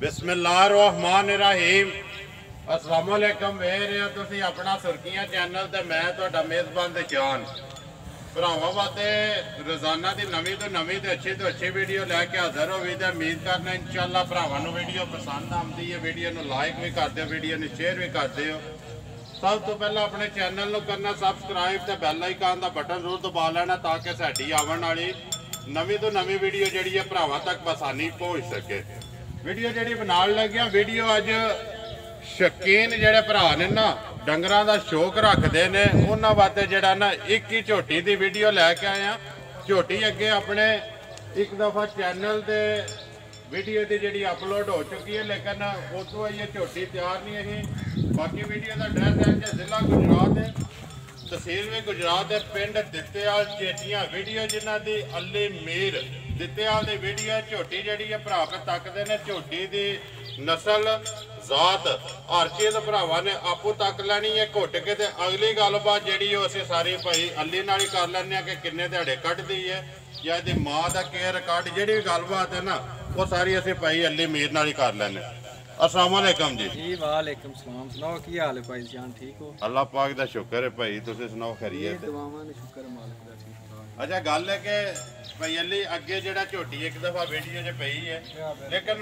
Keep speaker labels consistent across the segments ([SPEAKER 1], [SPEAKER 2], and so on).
[SPEAKER 1] बिस्मिल्लाहिर्रहमानिर्रहीम। अस्सलाम वालेकुम। वेख रहे हो तुसी अपना सुर्खियां चैनल ते मैं तुहाडा मेज़बान दशान भरावां वास्ते रोजाना की नवीं तो अच्छी वीडियो लैके हाजिर हो गई। उम्मीद करना इंशाअल्लाह भरावां नूं वीडियो पसंद आती है। वीडियो नूं लाइक भी कर दो, वीडियो नूं शेयर भी कर दो। सब तो पहला अपने चैनल नूं करना सबसक्राइब ते बैल आइकन का बटन जरूर दबा लेना ताकि साडी आवन वाली नवीं तो नवीं वीडियो जिहड़ी है भरावां तक आसानी पहुँच सके। वीडियो जी बनाने लगे वीडियो अज शौकीन जेडे भरा ने ना डंगर का शौक रखते हैं उन्होंने वास्ते जरा ना एक ही झोटी की वीडियो लैके आया। झोटी अगे अपने एक दफ़ा चैनल से वीडियो की जी अपलोड हो चुकी है, लेकिन उस ये झोटी तैयार नहीं है। बाकी वीडियो का एड्रैस है जिला गुजरात है, तहसील भी गुजरात है, पिंड दित्तेआल चेटियां। वीडियो जिन्हों की अली मीर दित्तेआल की वीडियो झोटी जी भरा के तकते हैं। झोटी की नस्ल जात हर चीज़ भरावान ने आपू तक लैनी है घुट के। ते अगली गलबात जी असी सारी भाई अली नाल ही कर लैंने कि किन्ने दिहाड़े कढ़दी है या इसकी माँ का केयर कट जी भी गलबात है ना वो सारी असी भाई अली मीर नाल ही कर लैंने। अस्सलाम वालेकुम जी।
[SPEAKER 2] जी वालेकुम सलाम। सुनाओ की हाल है भाई जान, ठीक हो?
[SPEAKER 1] अल्लाह पाक दा शुक्र है भाई, तुसीं सुनाओ खैरियत?
[SPEAKER 2] दुआवां ने शुक्र मालिक दा ठीक ठाक।
[SPEAKER 1] अच्छा गल है कि भाई अली अगे जेड़ा झोटी एक दफा वीडियो च पई है, लेकिन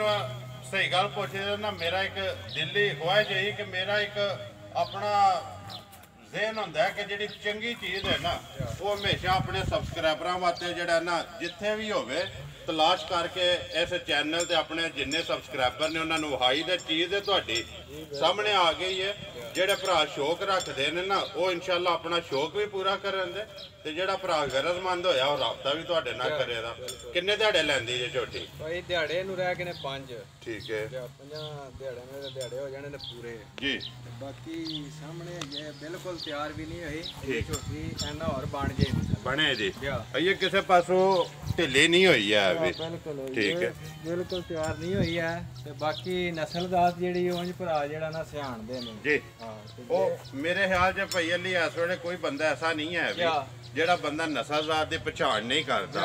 [SPEAKER 1] सही गल पूछे ना मेरा एक दिली ख्वाहिश यही कि मेरा एक अपना जहन होंदा है कि जिहड़ी चंगी चीज़ है ना वो हमेशा अपने सबसक्राइबरां वास्ते जेड़ा ना जिथे भी होवे तलाश करके इस चैनल ते अपने जिन्ने सबसक्राइबर ने उन्होंने वहाई दे चीज़ तुहाडी सामने आ गई है। जेडे भरा शौक रखते हैं ना वो इंशाअल्लाह अपना शौक भी पूरा करन दे ते जेड़ा भरा गरजमंद होया वो राबता भी तुहाडे नाल करेगा। किन्ने दिहाड़े लैंदी जे झोटी?
[SPEAKER 2] भाई दिहाड़े नूं रह गए ने 5।
[SPEAKER 1] ठीक है,
[SPEAKER 2] 50 दिहाड़े मेरे दिहाड़े हो जाने ने पूरे
[SPEAKER 1] जी।
[SPEAKER 2] बाकी सामने ये बिल्कुल तैयार भी नहीं हुई, ये झोटी ऐना और बन जे
[SPEAKER 1] बने जी। ये किसी पासों ढिली नहीं हुई है अभी?
[SPEAKER 2] बिल्कुल
[SPEAKER 1] ठीक है,
[SPEAKER 2] बिल्कुल तैयार नहीं हुई है। ते बाकी नस्लदार जेड़ी उंज भरा जेड़ा ना सियाण दे ने
[SPEAKER 1] जी। ओ मेरे ख्याल च भाई अली इस वेले कोई बंदा ऐसा नहीं है अभी जेड़ा बंदा नस्लदार की पहचान नहीं करता।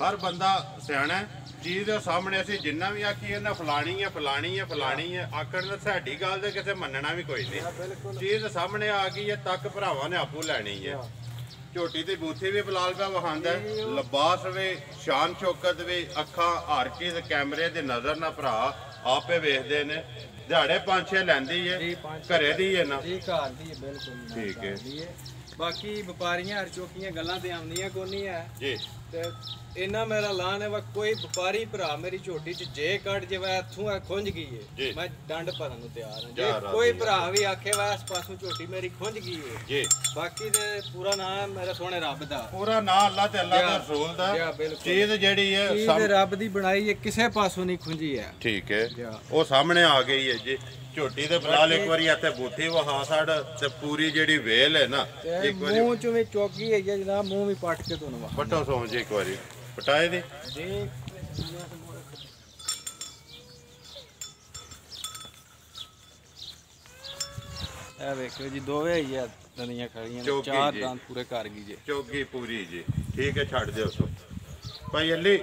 [SPEAKER 1] हर बंदा सियाना चीज़ सामने असी जिन्ना भी आखिए ना फलानी है फलानी है फलानी है आखर ना साडी गल ते किसे मनना भी कोई नहीं। चीज़ सामने आ गई है तक भरावां ने आपू लैनी है। झोटी की बूथी भी बिलाल पे वहांदा है, लिबास भी शान शौकत भी अखा हर चीज़ कैमरे की नज़र ना भरा आपे वेखते ने। दिहाड़े 5-6 लैंदी है, घरे दी है ना?
[SPEAKER 2] बिल्कुल
[SPEAKER 1] ठीक है।
[SPEAKER 2] बाकी व्यापारियां हर चौकियां गल्लां ते आउंदियां कोनी है
[SPEAKER 1] जी।
[SPEAKER 2] ते इन्ना मेरा लान है वा कोई व्यापारी भरा मेरी झोटी च जे कट जे वै इत्थों खुंज गई है मैं डंड भरन नूं तैयार हां। जे कोई भरा भी आखे वै इस पासों झोटी मेरी खुंज गई है जी। बाकी ते पूरा नाम है मेरे सोहने रब दा, पूरा
[SPEAKER 1] नाम अल्लाह ते अल्लाह दे रसूल दा। चीज़ जेड़ी है
[SPEAKER 2] सब रब दी बनाई है, किसे पासों नहीं खुंजी है।
[SPEAKER 1] ठीक है, वो सामने आ गई है जी। झोटी दे फिलहाल एक बारी इत्थे बूथी वहा साड ते पूरी जेड़ी वेल है ना एक बारी
[SPEAKER 2] मुंह चों भी चौकी है जनाब, मुंह भी पट के तुहानू
[SPEAKER 1] पटो सो जी एक बारी पटाए दी
[SPEAKER 2] जी। ए देखो जी दोवे ही है दनिया खड़ियां ने, चार दांत पूरे कर गई जी,
[SPEAKER 1] चौकी पूरी जी। ठीक है, छड़ दे उसको भाई अली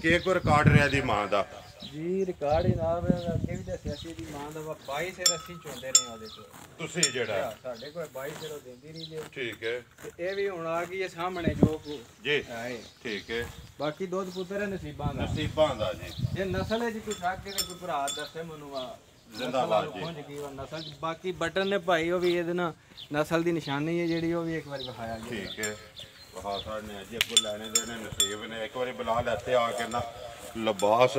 [SPEAKER 1] के को रिकॉर्ड रहा दी मां दा
[SPEAKER 2] जी। रिकॉर्ड जनाब अगे भी दस्सिया सी दी मां दा 22 सिर अस्सी चोंदे रहे ओदे को
[SPEAKER 1] तुसी जेड़ा
[SPEAKER 2] साडे कोल 22 सिर देंदी रही जे।
[SPEAKER 1] ठीक है,
[SPEAKER 2] ते ए भी हुन आ गई है सामने जो
[SPEAKER 1] जी
[SPEAKER 2] है।
[SPEAKER 1] ठीक है,
[SPEAKER 2] बाकी दूध पुत्र है नसीबां
[SPEAKER 1] दा जी।
[SPEAKER 2] ये नस्ल है जी कुछ आके ते कोई भरा दसे मनुआ
[SPEAKER 1] जिंदाबाद जी।
[SPEAKER 2] पहुंच गई और नस्ल बाकी बटन ने भाई वो भी ये ना नस्ल दी निशानी है जेड़ी वो भी एक बार दिखाया गया।
[SPEAKER 1] ठीक है, वहा साड ने अजे को लेने देने नसीब ने एक बार बुला लेते आके ना लिबास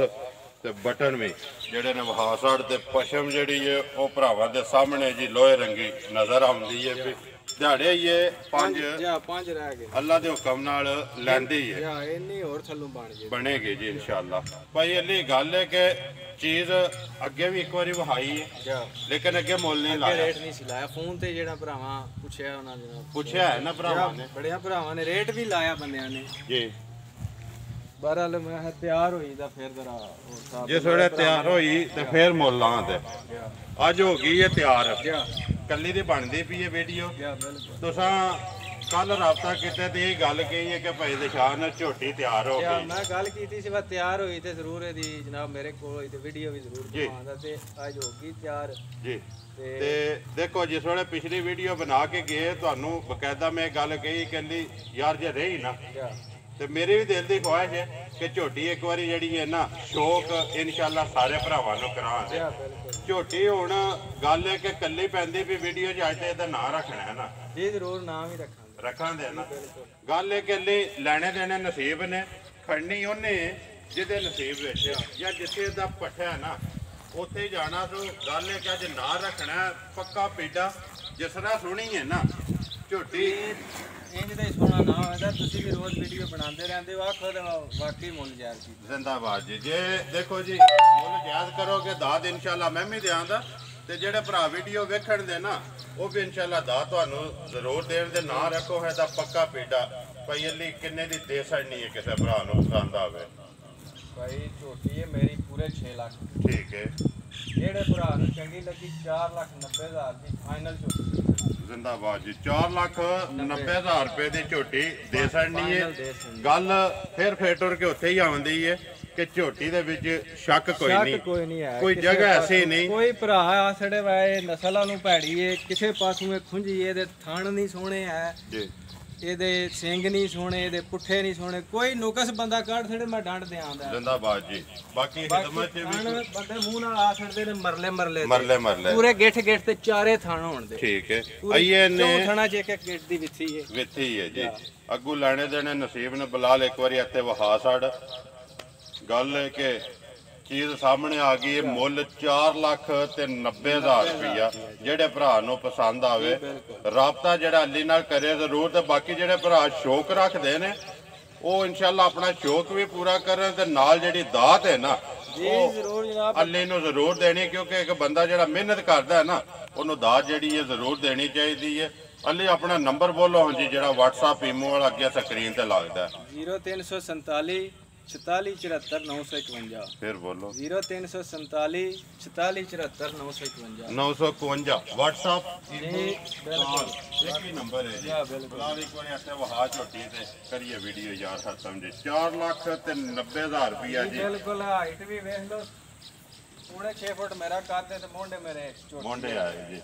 [SPEAKER 1] ते बटन भी जेडे ने वहा साड ते पशम जेड़ी है वो भरावां दे सामने जी लोहे रंगी नजर आउंदी है। दिहाड़े ये 5
[SPEAKER 2] रह गए
[SPEAKER 1] अल्लाह के हुक्म नाल लैंदी है,
[SPEAKER 2] इन्नी होर थल्लों
[SPEAKER 1] बनेगी जी इंशाअल्लाह। भाई अली गल है कि चीज़ अगे भी एक बार वहाई है लेकिन अगे मुल नहीं लाया,
[SPEAKER 2] रेट नहीं लाया। फोन ते जेड़ा भरावां पुछया उन्हां ने
[SPEAKER 1] पुछया है ना भरावां ने,
[SPEAKER 2] बड़िया भरावां ने रेट भी लाया बंदियां ने
[SPEAKER 1] जी।
[SPEAKER 2] बहरहाल मैं तैयार होई दा फिर जरा
[SPEAKER 1] जिस वेले तैयार होई ते फिर मुल लां ते अज हो गई है तैयार, कल्ली दी बनदी पई है वीडियो। तुसां ਕੱਲ ਰਾਬਤਾ ਕੀਤੇ ਤੇ ਇਹ ਗੱਲ ਕਹੀ ਹੈ ਕਿ ਭਾਈ ਨਿਸ਼ਾਨ ਝੋਟੀ ਤਿਆਰ ਹੋ ਗਈ।
[SPEAKER 2] ਮੈਂ ਗੱਲ ਕੀਤੀ ਸੀ ਵਾ ਤਿਆਰ ਹੋਈ ਤੇ ਜ਼ਰੂਰ ਇਹਦੀ ਜਨਾਬ ਮੇਰੇ ਕੋਲ ਹੋਈ ਤੇ ਵੀਡੀਓ ਵੀ ਜ਼ਰੂਰ ਦਿਖਾਉਂਦਾ ਤੇ ਅੱਜ ਹੋ ਗਈ ਤਿਆਰ
[SPEAKER 1] ਜੀ। ਤੇ ਦੇਖੋ ਜਿਸ ਵੇਲੇ ਪਿਛਲੀ ਵੀਡੀਓ ਬਣਾ ਕੇ ਗਏ ਤੁਹਾਨੂੰ ਬਕਾਇਦਾ ਮੈਂ ਗੱਲ ਕਹੀ ਕਹਿੰਦੀ ਯਾਰ ਜੇ ਰਹੀ ਨਾ ਤੇ ਮੇਰੀ ਵੀ ਦਿਲ ਦੀ ਖੁਆਇਸ਼ ਹੈ ਕਿ ਝੋਟੀ ਇੱਕ ਵਾਰੀ ਜਿਹੜੀ ਹੈ ਨਾ ਸ਼ੌਕ ਇਨਸ਼ਾਅੱਲਾ ਸਾਰੇ ਭਰਾਵਾਂ ਨੂੰ ਕਰਾਉਂਦੇ। ਝੋਟੀ ਹੁਣ ਗੱਲ ਹੈ ਕਿ ਕੱਲੀ ਪੈਂਦੀ ਵੀ ਵੀਡੀਓ 'ਚ ਅੱਜ ਤੇ ਇਹਦਾ ਨਾਂ ਰੱਖਣਾ ਹੈ ਨਾ
[SPEAKER 2] ਜੀ ਜ਼ਰੂਰ ਨਾਮ ਹੀ
[SPEAKER 1] ਰੱਖਾਂਗੇ ਨਾ। ਗੱਲ ਇਹ ਕਿ ਲੈਣੇ ਦੇਣੇ ਨਸੀਬ ਨੇ, ਖੜਨੀ ਉਹਨੇ ਜਿਹਦੇ ਨਸੀਬ ਵਿੱਚ ਜਾਂ ਜਿੱਥੇ ਦਾ ਪੱਠਾ ਹੈ ਨਾ ਉੱਥੇ ਜਾਣਾ। ਸੋ ਗੱਲ ਇਹ ਕਿ ਅੱਜ ਨਾਂ ਰੱਖਣਾ ਪੱਕਾ ਪੀਡਾ ਜਿਸ ਤਰ੍ਹਾਂ ਸੁਣੀ ਹੈ ਨਾ ਝੋਟੀ
[SPEAKER 2] ਇੰਜ ਦਾ ਹੀ ਸੋਹਣਾ ਨਾ ਹੋਇਆ। ਤੁਸੀਂ ਵੀ ਰੋਜ਼ ਵੀਡੀਓ ਬਣਾਉਂਦੇ ਰਹਿੰਦੇ ਹੋ, ਆਖੋ ਵਾਕਈ ਮੁੱਲ ਜਾਇਜ਼ ਕੀ
[SPEAKER 1] ਜ਼ਿੰਦਾਬਾਦ ਜੀ। ਜੇ ਦੇਖੋ ਜੀ ਮੁੱਲ ਜਾਇਜ਼ ਕਰੋਗੇ ਦਾਦ ਇਨਸ਼ਾਅੱਲਾ ਮੈਂ ਵੀ ਦਿਆਂਗਾ ਤੇ ਜਿਹੜੇ ਭਰਾ ਵੀਡੀਓ ਵੇਖਣ ਦੇ ਨਾ ਉਹ ਵੀ ਇਨਸ਼ਾਅੱਲਾ ਦਾਦ ਤੁਹਾਨੂੰ ਜ਼ਰੂਰ ਦੇਣ ਦੇ। ਨਾਂ ਰੱਖੋ ਹੈ ਤਾਂ ਪੱਕਾ ਪੀਡਾ ਭਾਈ ਅਲੀ ਕਿੰਨੇ ਦੀ ਦੇ ਸਕਣੀ ਹੈ ਕਿਸੇ ਭਰਾ ਨੂੰ ਪਸੰਦ ਆਵੇ।
[SPEAKER 2] ਭਾਈ ਝੋਟੀ ਹੈ ਮੇਰੀ ਪੂਰੇ 6 ਲੱਖ।
[SPEAKER 1] ਠੀਕ ਹੈ।
[SPEAKER 2] ਜਿਹੜੇ ਭਰਾ ਨੂੰ ਚੰਗੀ ਲੱਗੀ 4,90,000 ਦੀ ਫਾਈਨਲ ਝੋਟੀ
[SPEAKER 1] ਜ਼ਿੰਦਾਬਾਦ ਜੀ। 4,90,000 ਰੁਪਏ ਦੀ ਝੋਟੀ ਦੇ ਸਕਣੀ ਹੈ। ਗੱਲ ਫਿਰ ਫੇਟਰ ਕੇ ਉੱਥੇ ਹੀ ਆਉਂਦੀ ਹੈ ਕਿ ਝੋਟੀ ਦੇ ਵਿੱਚ ਸ਼ੱਕ ਕੋਈ ਨਹੀਂ ਹੈ, ਕੋਈ ਜਗ੍ਹਾ ਐਸੀ ਨਹੀਂ।
[SPEAKER 2] ਕੋਈ ਭਰਾ ਆਸੜੇ ਵਾਏ ਨਸਲਾਂ ਨੂੰ ਭੈੜੀ ਏ ਕਿਸੇ ਪਾਸੋਂ ਖੁੰਝੀ ਇਹਦੇ ਥਣ ਨਹੀਂ ਸੋਹਣੇ ਹੈ
[SPEAKER 1] ਜੀ,
[SPEAKER 2] ਇਹਦੇ ਸਿੰਘ ਨਹੀਂ ਸੋਹਣੇ, ਇਹਦੇ ਪੁੱਠੇ ਨਹੀਂ ਸੋਹਣੇ, ਕੋਈ ਨੁਕਸ ਬੰਦਾ ਕੱਢ ਛੜੇ ਮੈਂ ਡੰਡ ਦੇ ਆਂਦਾ।
[SPEAKER 1] ਜ਼ਿੰਦਾਬਾਦ ਜੀ। ਬਾਕੀ ਖਿਦਮਤ ਚ ਵੀ
[SPEAKER 2] ਬੰਦੇ ਮੂੰਹ ਨਾਲ ਆ ਛੜਦੇ ਨੇ ਮਰਲੇ
[SPEAKER 1] ਪੂਰੇ
[SPEAKER 2] ਗਿੱਠ ਤੇ ਚਾਰੇ ਥਣ ਹੋਣ ਦੇ।
[SPEAKER 1] ਠੀਕ ਹੈ। ਆਈਏ ਨੇ
[SPEAKER 2] ਥਣਾ ਚ ਇੱਕ ਗਿੱਠ ਦੀ ਵਿੱਥੀ ਹੈ
[SPEAKER 1] ਜੀ। ਅੱਗੂ ਲੈਣੇ ਦੇਣੇ ਨਸੀਬ ਨੇ ਬਲਾਲ ਇੱਕ ਵਾਰੀ ਇੱਥੇ ਵਹਾ ਛੜ। ਗੱਲ ਹੈ ਕਿ ਚੀਜ਼ ਸਾਹਮਣੇ ਆ ਗਈ। ਮੁੱਲ 4,90,000 ਰੁਪਇਆ। ਜਿਹੜੇ ਭਰਾ ਨੂੰ ਪਸੰਦ ਆਵੇ ਰਾਬਤਾ ਜਿਹੜਾ ਅਲੀ ਨਾਲ ਕਰੇ ਜ਼ਰੂਰ। ਤੇ ਬਾਕੀ ਜਿਹੜੇ ਭਰਾ ਸ਼ੌਕ ਰੱਖਦੇ ਨੇ ਉਹ ਇਨਸ਼ਾਅੱਲਾ ਆਪਣਾ ਸ਼ੌਕ ਵੀ ਪੂਰਾ ਕਰਨ ਤੇ ਨਾਲ ਜਿਹੜੀ ਦਾਤ ਹੈ ਨਾ ਉਹ ਅਲੀ ਨੂੰ ਜ਼ਰੂਰ ਦੇਣੀ, ਕਿਉਂਕਿ ਇੱਕ ਬੰਦਾ ਜਿਹੜਾ ਮਿਹਨਤ ਕਰਦਾ ਹੈ ਨਾ ਉਹਨੂੰ ਦਾਤ ਜਿਹੜੀ ਹੈ ਜ਼ਰੂਰ ਦੇਣੀ ਚਾਹੀਦੀ ਹੈ। ਅਲੀ ਆਪਣਾ ਨੰਬਰ ਬੋਲੋ ਹਾਂਜੀ ਜਿਹੜਾ WhatsApp ਈਮੋ ਵਾਲਾ ਅੱਗੇ ਸਕਰੀਨ ਤੇ ਲੱਗਦਾ।
[SPEAKER 2] 0347 46 74 951।
[SPEAKER 1] ਫਿਰ ਬੋਲੋ
[SPEAKER 2] 0347 46 74 951
[SPEAKER 1] 951 WhatsApp ਇੱਕ ਹੀ ਨੰਬਰ ਹੈ ਜੀ। ਬੁਲਾ ਇੱਕ ਵਾਰੀ ਇੱਥੇ ਵਹਾ ਝੋਟੀ ਤੇ ਕਰੀਏ ਵੀਡੀਓ ਯਾਰ ਖਤਮ ਜੀ। 4,90,000 ਰੁਪਇਆ ਜੀ।
[SPEAKER 2] ਬਿਲਕੁਲ ਹਾਈਟ ਵੀ ਵੇਖ ਲਓ ਪੂਰੇ 6 ਫੁੱਟ ਮੇਰਾ ਕੱਦ ਤੇ ਮੋਢੇ ਮੇਰੇ
[SPEAKER 1] ਮੋਢੇ ਆਏ ਜੀ।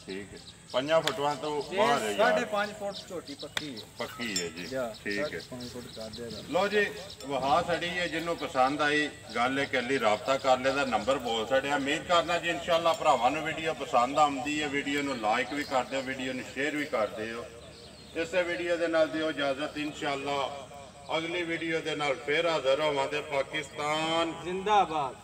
[SPEAKER 1] ਠੀਕ ਹੈ। 5 ਫੁੱਟਾਂ ਤੋਂ ਬਾਹਰ ਹੈ।
[SPEAKER 2] 5.5 ਫੁੱਟ ਝੋਟੀ ਪੱਕੀ
[SPEAKER 1] ਹੈ ਜੀ। ਠੀਕ ਹੈ।
[SPEAKER 2] 5 ਫੁੱਟ ਕਰ ਦੇ।
[SPEAKER 1] ਲੋ ਜੀ ਵਹਾ ਸੜੀ ਹੈ। ਜਿਹਨੂੰ ਪਸੰਦ ਆਈ ਗੱਲ ਹੈ ਕਿ ਅਲੀ ਰਾਬਤਾ ਕਰ ਲੈਦਾ। ਨੰਬਰ ਬੋਲ ਛੜਿਆ। ਉਮੀਦ ਕਰਨਾ ਜੀ ਇਨਸ਼ਾਅੱਲਾ ਭਰਾਵਾਂ ਨੂੰ ਵੀਡੀਓ ਪਸੰਦ ਆਉਂਦੀ ਹੈ। ਵੀਡੀਓ ਨੂੰ ਲਾਈਕ ਵੀ ਕਰਦੇ ਹੋ, ਵੀਡੀਓ ਨੂੰ ਸ਼ੇਅਰ ਵੀ ਕਰਦੇ ਹੋ। ਇਸੇ ਵੀਡੀਓ ਦੇ ਨਾਲ ਦਿਓ ਇਜਾਜ਼ਤ। ਇਨਸ਼ਾਅੱਲਾ ਅਗਲੀ ਵੀਡੀਓ ਦੇ ਨਾਲ ਫੇਰ ਹਾਜ਼ਰ ਹੋਵਾਂਗੇ। ਪਾਕਿਸਤਾਨ
[SPEAKER 2] ਜ਼ਿੰਦਾਬਾਦ।